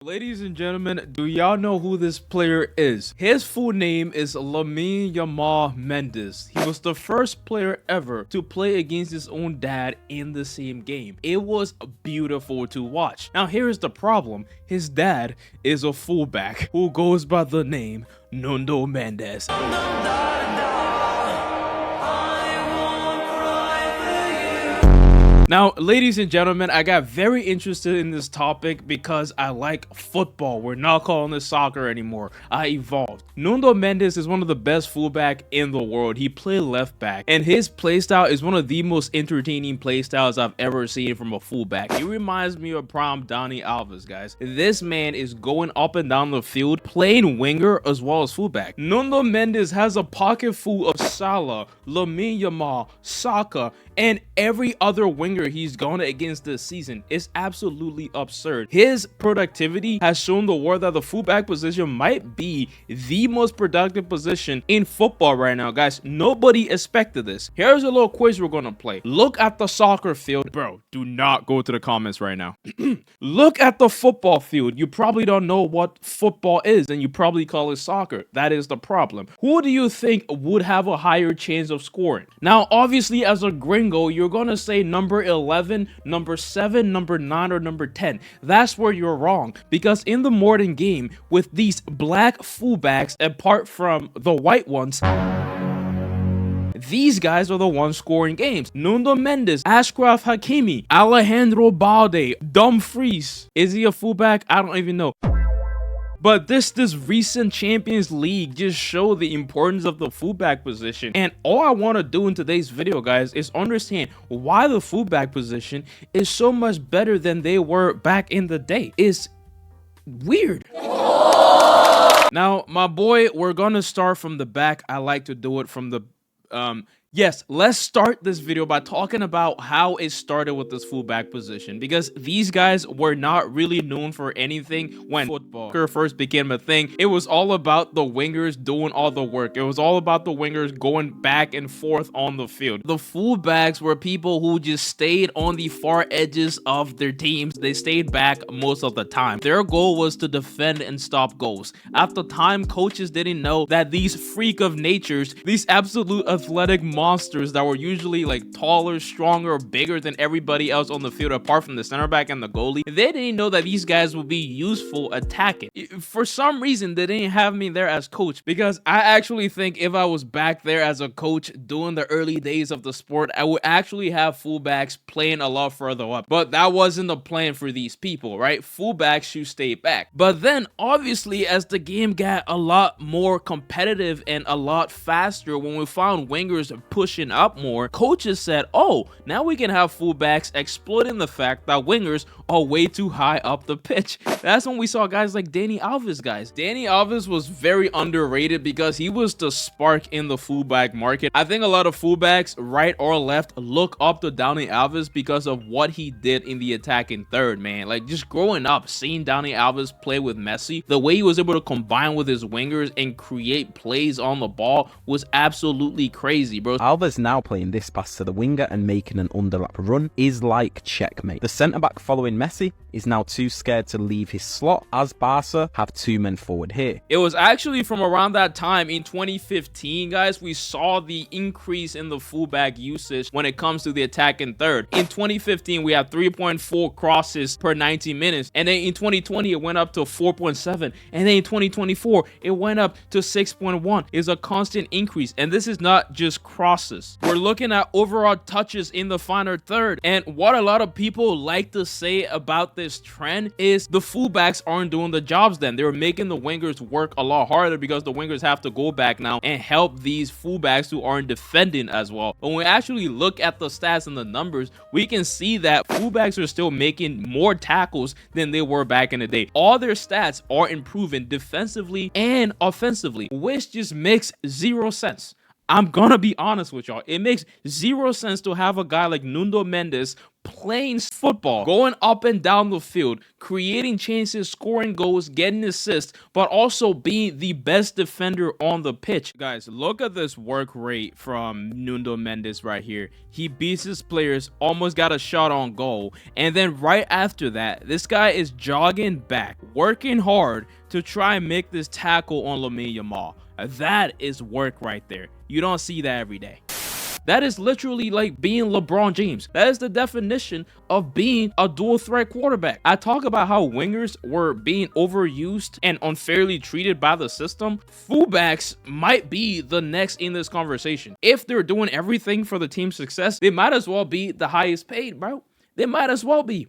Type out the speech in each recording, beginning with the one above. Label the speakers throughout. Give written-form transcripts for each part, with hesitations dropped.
Speaker 1: Ladies and gentlemen, do y'all know who this player is? His full name is Mendes. He was the first player ever to play against his own dad in the same game. It was beautiful to watch. Now here's the problem. His dad is a fullback who goes by the name Nuno Mendes. Now, ladies and gentlemen, I got very interested in this topic because I like football. We're not calling this soccer anymore. I evolved. Nuno Mendes is one of the best fullback in the world. He played left back, and his playstyle is one of the most entertaining playstyles I've ever seen from a fullback. He reminds me of prime Dani Alves, guys. This man is going up and down the field, playing winger as well as fullback. Nuno Mendes has a pocket full of Salah, Lamine Yamal, Saka, and every other winger he's gone against this season. Is absolutely absurd. His productivity has shown the world that the fullback position might be the most productive position in football right now, guys. Nobody expected this. Here's a little quiz we're gonna play. Look at the soccer field. Bro, do not go to the comments right now. Look at the football field. You probably don't know what football is, and you probably call it soccer. That is the problem. Who do you think would have a higher chance of scoring? Now, obviously, as a gringo, you're gonna say number 11, number 7, number 9, or number 10. That's where you're wrong, because in the modern game, with these black fullbacks, apart from the white ones, these guys are the ones scoring games. Nuno Mendes, Ashraf Hakimi, Alejandro Balde, Dumfries. Is he a fullback? I don't even know. But this recent Champions League just showed the importance of the fullback position. And all I want to do in today's video, guys, is understand why the fullback position is so much better than they were back in the day. It's weird. Now, my boy, we're going to start from the back. I like to do it from the... Yes, let's start this video by talking about how it started with this fullback position, because these guys were not really known for anything when football first became a thing. It was all about the wingers doing all the work. It was all about the wingers going back and forth on the field. The fullbacks were people who just stayed on the far edges of their teams. They stayed back most of the time. Their goal was to defend and stop goals. At the time, coaches didn't know that these freak of natures, these absolute athletic monsters that were usually like taller, stronger, bigger than everybody else on the field apart from the center back and the goalie, they didn't know that these guys would be useful attacking. For some reason, they didn't have me there as coach, because I actually think if I was back there as a coach during the early days of the sport, I would actually have fullbacks playing a lot further up. But that wasn't the plan for these people, right? Fullbacks should stay back. But then obviously, as the game got a lot more competitive and a lot faster, when we found wingers pushing up more, coaches said, oh, now we can have fullbacks, exploiting the fact that wingers are way too high up the pitch. That's when we saw guys like Dani Alves, guys. Dani Alves was very underrated because he was the spark in the fullback market. I think a lot of fullbacks, right or left, look up to Dani Alves because of what he did in the attacking third, man. Like, just growing up, seeing Dani Alves play with Messi, the way he was able to combine with his wingers and create plays on the ball was absolutely crazy, bro.
Speaker 2: Alves now playing this pass to the winger and making an underlap run is like checkmate. The centre-back following Messi is now too scared to leave his slot, as Barca have two men forward here.
Speaker 1: It was actually from around that time in 2015, guys, we saw the increase in the fullback usage when it comes to the attacking third. In 2015, we had 3.4 crosses per 90 minutes. And then in 2020, it went up to 4.7. And then in 2024, it went up to 6.1. It's a constant increase. And this is not just crosses. We're looking at overall touches in the final third. And what a lot of people like to say about this trend is the fullbacks aren't doing the jobs then. They're making the wingers work a lot harder because the wingers have to go back now and help these fullbacks who aren't defending as well. When we actually look at the stats and the numbers, we can see that fullbacks are still making more tackles than they were back in the day. All their stats are improving defensively and offensively, which just makes zero sense. I'm gonna be honest with y'all. It makes zero sense to have a guy like Nuno Mendes playing football, going up and down the field, creating chances, scoring goals, getting assists, but also being the best defender on the pitch. Guys, look at this work rate from Nuno Mendes right here. He beats his players, almost got a shot on goal, and then right after that, this guy is jogging back, working hard to try and make this tackle on Lamine Yamal. That is work right there. You don't see that every day. That is literally like being LeBron James. That is the definition of being a dual threat quarterback. I talk about how wingers were being overused and unfairly treated by the system. Fullbacks might be the next in this conversation. If they're doing everything for the team's success, they might as well be the highest paid, bro. They might as well be.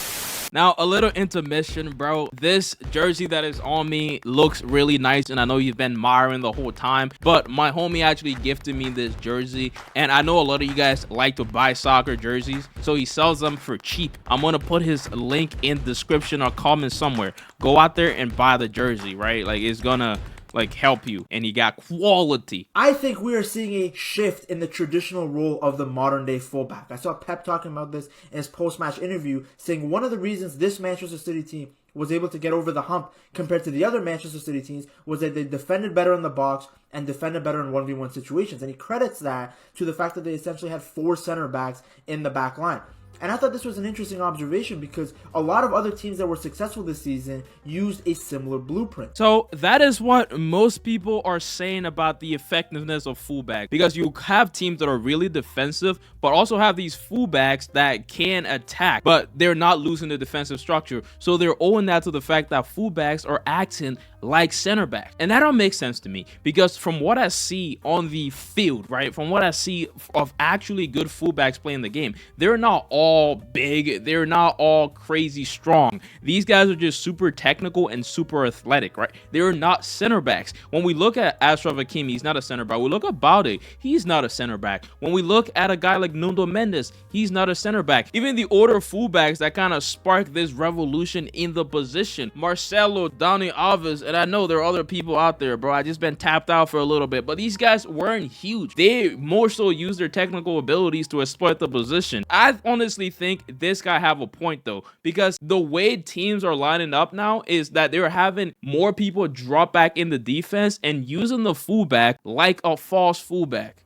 Speaker 1: Now, a little intermission, bro. This jersey that is on me looks really nice, and I know you've been admiring the whole time, but my homie actually gifted me this jersey, and I know a lot of you guys like to buy soccer jerseys, so he sells them for cheap. I'm gonna put his link in the description or comment somewhere. Go out there and buy the jersey, right? Like, it's gonna like help you, and he got quality.
Speaker 3: I think we are seeing a shift in the traditional role of the modern day fullback. I saw Pep talking about this in his post-match interview, saying one of the reasons this Manchester City team was able to get over the hump compared to the other Manchester City teams was that they defended better in the box and defended better in 1v1 situations. And he credits that to the fact that they essentially had 4 center backs in the back line. And I thought this was an interesting observation because a lot of other teams that were successful this season used a similar blueprint.
Speaker 1: So that is what most people are saying about the effectiveness of fullback, because you have teams that are really defensive, but also have these fullbacks that can attack, but they're not losing the defensive structure. So they're owing that to the fact that fullbacks are acting like center backs. And that don't make sense to me, because from what I see on the field, right, from what I see of actually good fullbacks playing the game, they're not all big, they're not all crazy strong. These guys are just super technical and super athletic, right? They're not center backs. When we look at Achraf Hakimi, he's not a center back. We look at Balde, he's not a center back. When we look at a guy like Nuno Mendes, he's not a center back. Even the older fullbacks that kind of sparked this revolution in the position, Marcelo, Dani Alves, and I know there are other people out there, bro. I just been tapped out for a little bit, but these guys weren't huge. They more so use their technical abilities to exploit the position. I honestly think this guy have a point though, because the way teams are lining up now is that they're having more people drop back in the defense and using the fullback like a false fullback.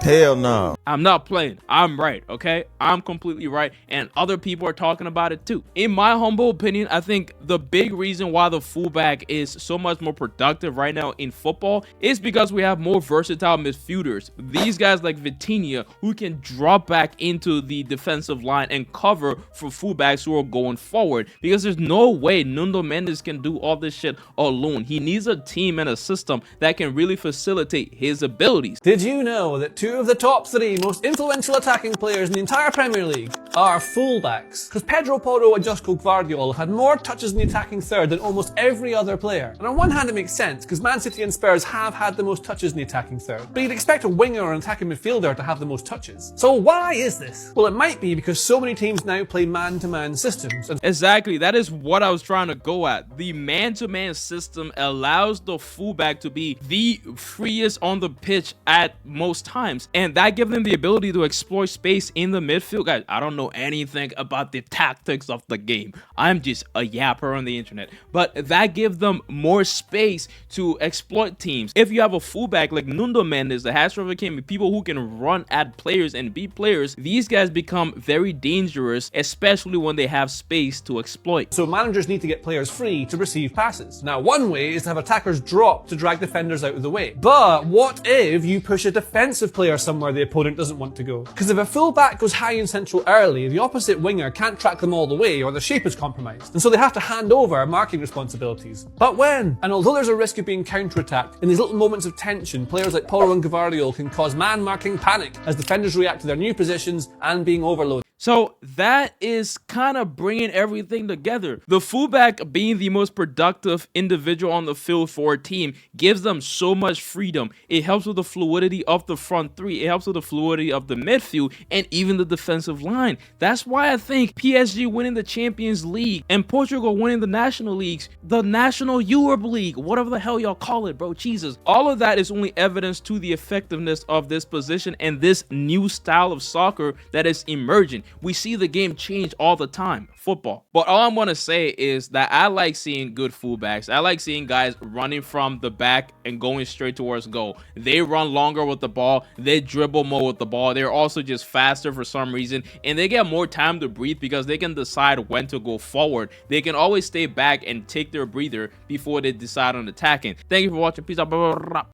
Speaker 4: Hell no.
Speaker 1: I'm not playing. I'm right, okay? I'm completely right, and other people are talking about it too. In my humble opinion, I think the big reason why the fullback is so much more productive right now in football is because we have more versatile midfielders. These guys like Vitinha, who can drop back into the defensive line and cover for fullbacks who are going forward, because there's no way Nuno Mendes can do all this shit alone. He needs a team and a system that can really facilitate his abilities.
Speaker 5: Did you know that 2 of the top 3 most influential attacking players in the entire Premier League are fullbacks? Because Pedro Porro and Josko Gvardiol had more touches in the attacking third than almost every other player. And on one hand it makes sense, because Man City and Spurs have had the most touches in the attacking third. But you'd expect a winger or an attacking midfielder to have the most touches. So why is this? Well, it might be because so many teams now play man-to-man systems. And
Speaker 1: exactly, that is what I was trying to go at. The man-to-man system allows the fullback to be the freest on the pitch at most times, and that gives them the ability to exploit space in the midfield. Guys, I don't know anything about the tactics of the game. I'm just a yapper on the internet, but that gives them more space to exploit teams. If you have a fullback like Nuno Mendes, the Achraf Hakimi, people who can run at players and beat players, these guys become very dangerous, especially when they have space to exploit.
Speaker 5: so managers need to get players free to receive passes. Now, one way is to have attackers drop to drag defenders out of the way. But what if you push a defensive player somewhere the opponent doesn't want to go? Because if a fullback goes high and central early, the opposite winger can't track them all the way, or the shape is compromised. And so they have to hand over marking responsibilities. But when? And although there's a risk of being counter-attacked, in these little moments of tension, players like Porro and Gvardiol can cause man-marking panic as defenders react to their new positions and being overloaded.
Speaker 1: So that is kind of bringing everything together. The fullback being the most productive individual on the field for a team gives them so much freedom. It helps with the fluidity of the front three. It helps with the fluidity of the midfield and even the defensive line. That's why I think PSG winning the Champions League and Portugal winning the National Leagues, the National Europe League, whatever the hell y'all call it, bro, Jesus. All of that is only evidence to the effectiveness of this position and this new style of soccer that is emerging. We see the game change all the time. Football. But all I'm going to say is that I like seeing good fullbacks. I like seeing guys running from the back and going straight towards goal. They run longer with the ball. They dribble more with the ball. They're also just faster for some reason. And they get more time to breathe because they can decide when to go forward. They can always stay back and take their breather before they decide on attacking. Thank you for watching. Peace out.